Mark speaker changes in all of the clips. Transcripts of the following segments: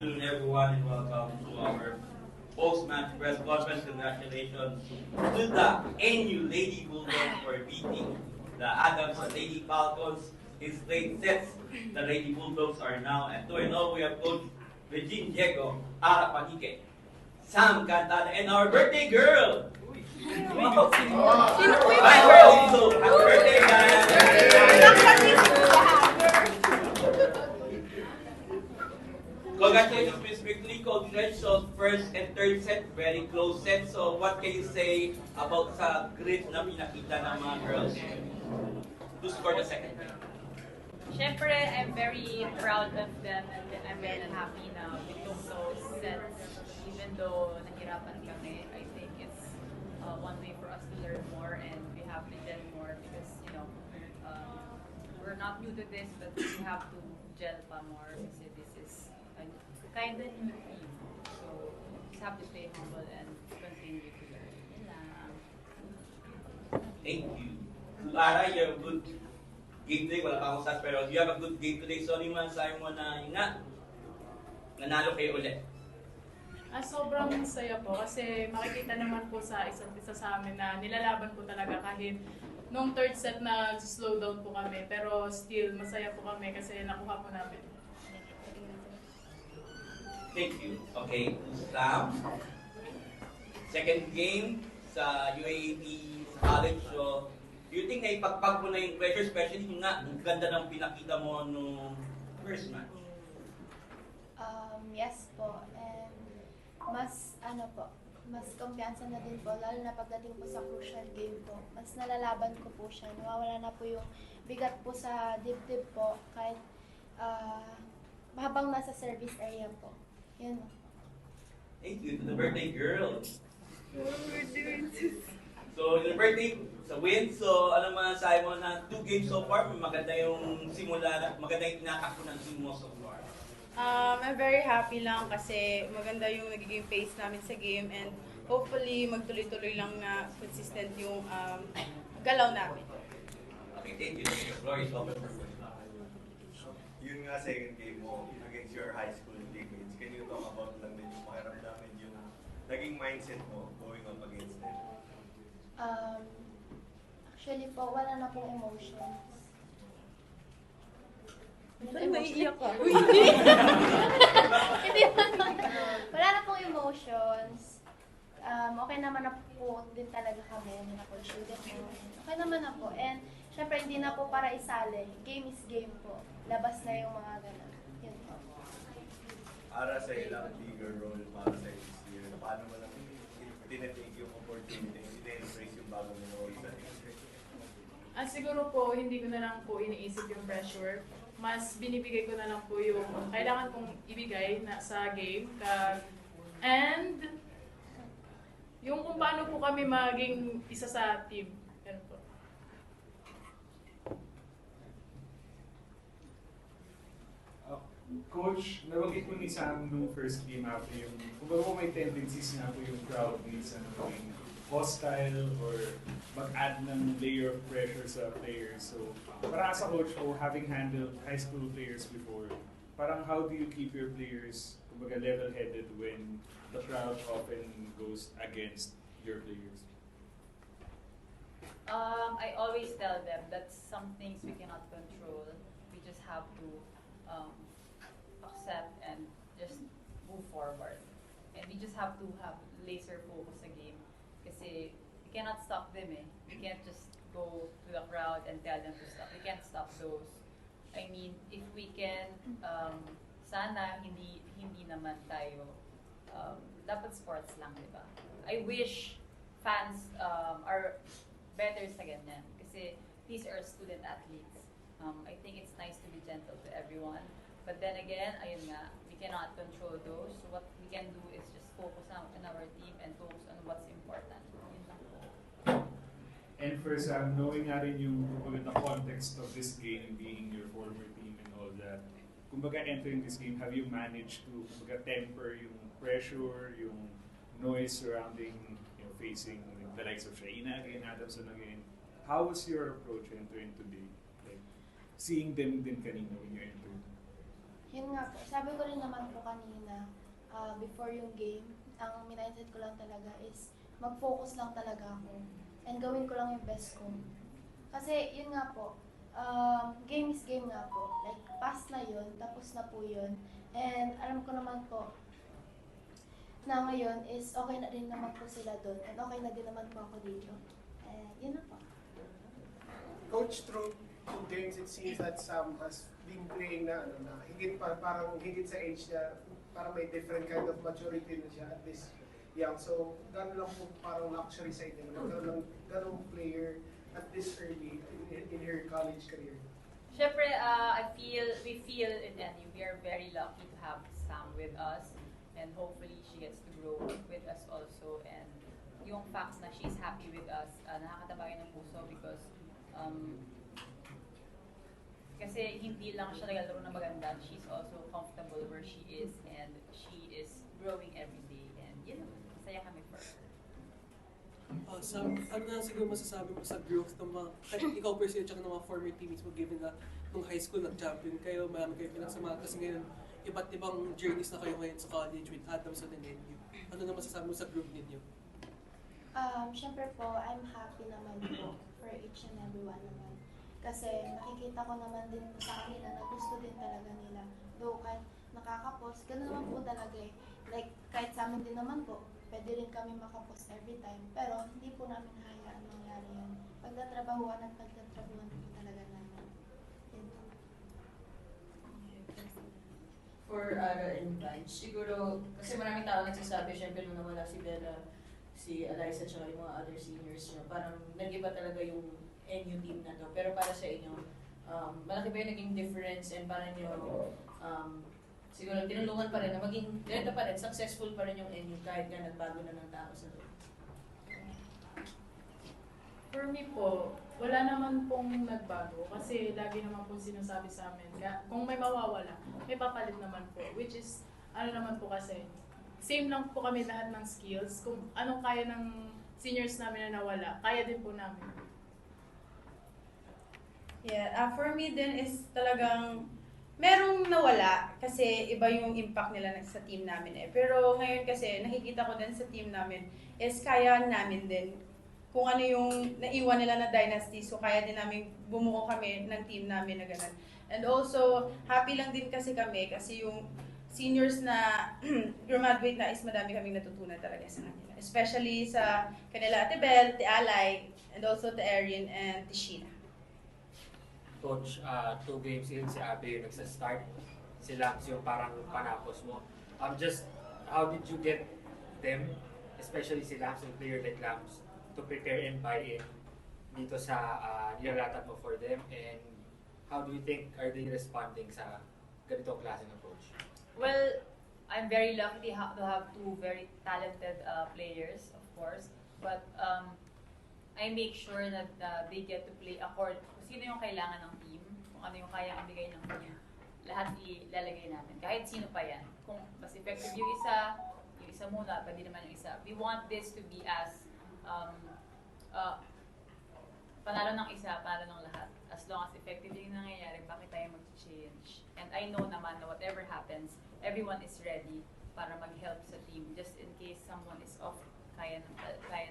Speaker 1: Good afternoon, everyone, and welcome to our post-match press conference. Congratulations to the NU Lady Bulldogs for beating the Adams Lady Falcons in straight sets. The Lady Bulldogs are now at 2-0. We have Coach Regine Diego Arapanike, Sam Cantada, and our birthday girl. Wow. So, happy birthday, guys! Congratulations, Miss Quickly. Congratulations, first and third set, very close set. So what can you say about sa grit na pinakita ng mga girls to score the second game?
Speaker 2: Siyempre, I'm very proud of them and I'm very happy na we took those sets. Even though nahirapan kami, I think it's one way for us to learn more and we have to gel more because, we're not new to this, but we have to gel pa more kasi this is a kind of new team. So, just have to stay humble and continue to learn. Yun lang.
Speaker 1: Thank you. Lara, you have a good game today. Wala pa akong stats, pero you have a good game today. Sorry man, sabi mo na yun nga, nanalo kayo ulit.
Speaker 3: Sobrang saya po kasi makikita naman po sa isa't isa sa amin na nilalaban po talaga kahit nung third set na slow down po kami pero still masaya po kami kasi nakuha po namin.
Speaker 1: Thank you. Okay, Sam. Second game sa UAAP sa college. So, do you think na ipagpag mo na yung pressure, especially yung nga, ang ganda ng pinakita mo nung first match?
Speaker 4: Yes po. And mas kumpiyansa na din po, lalo na pagdating po sa crucial game po. Mas nalalaban ko po siya. Nawawala na po yung bigat po sa dibdib po kahit habang nasa service area po. Yun.
Speaker 1: Thank you to the birthday girl. So, the birthday sa win. So, ano masasabi mo na 2 games so far? Maganda yung simula, maganda yung tinakak ng team mo so far.
Speaker 5: I'm very happy lang kasi maganda yung nagiging pace namin sa game and hopefully magtuloy-tuloy lang na consistent yung galaw namin.
Speaker 1: Okay, thank you. The floor is open for questions.
Speaker 6: Yun nga second game mo against your high school teammates. Can you talk about lang din yung pakiramdaman yung naging mindset mo going up against them?
Speaker 4: Actually po, wala na pong emotions.
Speaker 5: Ay, maiiyak ka.
Speaker 4: Hindi wala na pong emotions. Okay naman na po din talaga kami na po shooting po. Okay naman na po. And syempre hindi na po para isali. Game is game po. Labas na yung mga ganun. Yun po.
Speaker 6: Para sa ilang bigger role para sa this year, paano mo lang tinatake yung opportunity, in-embrace yung bagong role sa next year?
Speaker 3: Siguro po hindi ko na lang po iniisip yung pressure. Mas binibigay ko na lang po yung kailangan kong ibigay na sa game. And yung kung paano po kami maging isa sa team. Ganun po.
Speaker 7: Coach, nabanggit mo ni Sam nung first game after yung, kumbaga po may tendencies nga po yung crowd minsan maging hostile or mag-add ng layer of pressure sa players. So, para as a coach po, having handled high school players before, parang how do you keep your players, kumbaga, level-headed when the crowd often goes against your players?
Speaker 2: I always tell them that some things we cannot control. We just have to accept and just move forward. And we just have to have laser focus sa game. Kasi we cannot stop them eh. We can't just go to the crowd and tell them to stop. We can't stop those. I mean, if we can, sana hindi naman tayo, dapat sports lang, di ba? I wish fans are better sa ganyan. Kasi these are student athletes. I think it's nice to be gentle to everyone. But then again, ayun nga, we cannot control those. So what we can do is just focus on our team and focus on what's important. Yun lang po.
Speaker 7: And for Sam, knowing nga rin yung kumbaga, the context of this game being your former team and all that, kumbaga entering this game, have you managed to kumbaga, temper yung pressure, yung noise surrounding, facing the likes of Shaina again, Adamson again? How was your approach entering today? Like, seeing them din kanina when you entered?
Speaker 4: Yun nga po, sabi ko rin naman po kanina, before yung game, ang mindset ko lang talaga is mag-focus lang talaga ako and gawin ko lang yung best ko. Kasi yun nga po, game is game nga po. Like, pass na yun, tapos na po yun. And alam ko naman po, na ngayon is okay na rin naman po sila doon and okay na din naman po ako dito. And yun na po.
Speaker 8: Coach, through 2 games, it seems that Sam has been playing na, higit pa, parang higit sa age niya, parang may different kind of maturity na siya at this young. So, gano'n lang po parang luxury sa inyo, gano'ng player at this early in her college career.
Speaker 2: Siyempre, we feel in NU, we are very lucky to have Sam with us. And hopefully, she gets to grow with us also. And yung facts na she's happy with us, nakakatabangin ng puso because kasi hindi lang siya naglalaro na maganda, she's also comfortable where she is and she is growing every day. And yun, masaya kami for her.
Speaker 9: Sam, ano na siguro masasabi mo sa growth ng mga, kahit ikaw personally at ng mga former teammates mo, given na nung high school nag-champion kayo, marami kayo pinagsamahan, kasi ngayon, iba't ibang journeys na kayo ngayon sa college with Adamson and NU. Ano na masasabi mo sa group ninyo?
Speaker 4: Siyempre po, I'm happy naman po for each and every one naman. Kasi nakikita ko naman din po sa kanila na gusto din talaga nila. Though kahit nakaka-post, gano'n naman po talaga eh. Like, kahit sa amin din naman po, pwede rin kami makapost every time. Pero hindi po namin hayaan mangyari yan. Pagtatrabahuan at pagtatrabahuan po talaga namin. Yun po.
Speaker 10: For Ara and Vance, siguro, kasi maraming tao nagsasabi, syempre nung nawala si Bella, si Eliza, tsaka yung mga other seniors nyo, parang nag-iba talaga yung NU team na to. Pero para sa inyo, malaki ba yung naging difference and para nyo, siguro tinulungan pa rin na maging, ganito pa rin, successful pa rin yung NU kahit na nagbago na ng tao sa loob?
Speaker 3: For me po, wala naman pong nagbago kasi lagi naman po sinasabi sa amin, kung may mawawala, may papalit naman po. Which is, ano naman po kasi, same lang po kami lahat ng skills. Kung anong kaya ng seniors namin na nawala, kaya din po namin.
Speaker 5: Yeah, for me din is talagang merong nawala kasi iba yung impact nila sa team namin eh. Pero ngayon kasi nakikita ko din sa team namin is kaya namin din kung ano yung naiwan nila na dynasty. So kaya din namin bumuo kami ng team namin na ganun. And also, happy lang din kasi kami kasi yung seniors na graduate na is madami kaming natutunan talaga sa kanila. Especially sa kanila Ate Belle, Ate Alay, and also Ate Erin and Ate Sheena.
Speaker 11: Coach, 2 games in, si Abe yung nagsa-start. Si Lams yung parang panapos mo. Just, how did you get them, especially si Lams and player like Lams, to prepare and buy in dito sa nilalatan mo for them? And how do you think are they responding sa ganitong klaseng approach?
Speaker 2: Well, I'm very lucky to have 2 very talented players, of course. But I make sure that they get to play according kung sino yung kailangan ng team, kung ano yung kaya ibigay ng team. Lahat ilalagay namin. Kahit sino pa yan. Kung mas effective yung isa muna, pwede naman yung isa. We want this to be as panalo ng isa, panalo ng lahat. As long as effective yung nangyayari, bakit tayo mag-change? And I know naman na whatever happens, everyone is ready para mag-help sa team. Just in case someone is off, kaya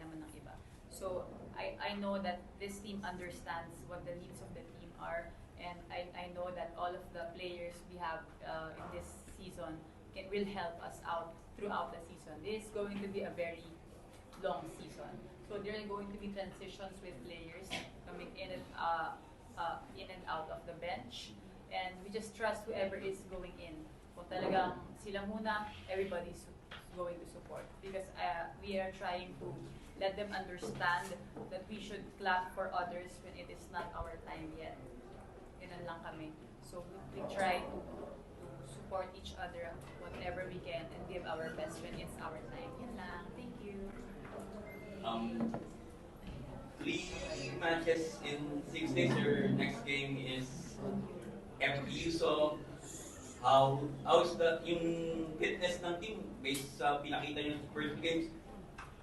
Speaker 2: naman ng iba. So I know that this team understands what the needs of the team are, and I know that all of the players we have in this season will help us out throughout the season. This is going to be a very long season. So there are going to be transitions with players coming in and out of the bench, and we just trust whoever is going in. Kung talagang sila muna, everybody's going to support because we are trying to let them understand that we should clap for others when it is not our time yet. Ganun lang kami. So we try to support each other whatever we can and give our best when it's our time. Yun lang. Thank you.
Speaker 1: 3 matches in 6 days. Your next game is FPU. So how's yung fitness ng team based sa pinakita nyo sa first games?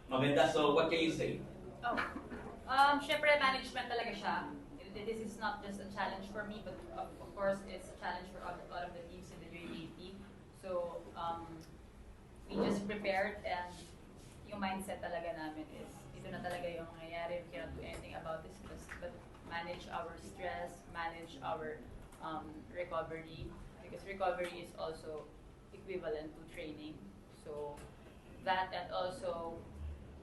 Speaker 1: Maganda. So what can you say?
Speaker 2: Syempre management talaga siya. This is not just a challenge for me, but of course it's a challenge for all of the teams in the UAE. So, we just prepared and yung mindset talaga namin is, ito na talaga yung nangyayari, we cannot do anything about this, but manage our stress, manage our recovery, because recovery is also equivalent to training. So, that and also,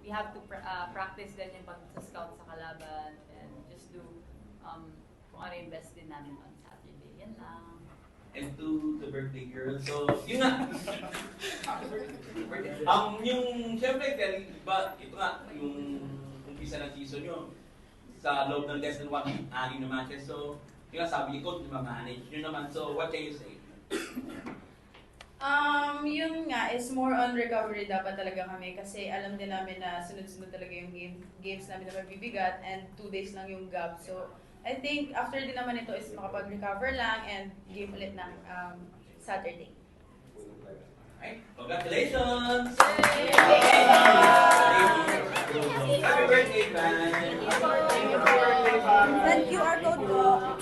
Speaker 2: we have to practice din yung pag-scout sa kalaban and just do kung ano yung best din namin on Saturday. Yan lang.
Speaker 1: And to the birthday girl. So, yun nga. Yung, syempre, ba, ito nga, yung umpisa ng season nyo, sa loob ng less than 1 na matches. So, yung nga sabi ni Coach, di ma-manage nyo naman. So, what can you say?
Speaker 5: Yun nga is more on recovery dapat talaga kami kasi alam din namin na sunod-sunod talaga yung games namin na mabibigat and 2 days lang yung gap. So, I think after din naman ito is makapag-recover lang and game ulit ng Saturday.
Speaker 1: Alright, congratulations!
Speaker 4: Yay!
Speaker 1: Happy birthday, man!
Speaker 3: Thank you, our code po.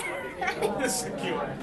Speaker 7: Secure.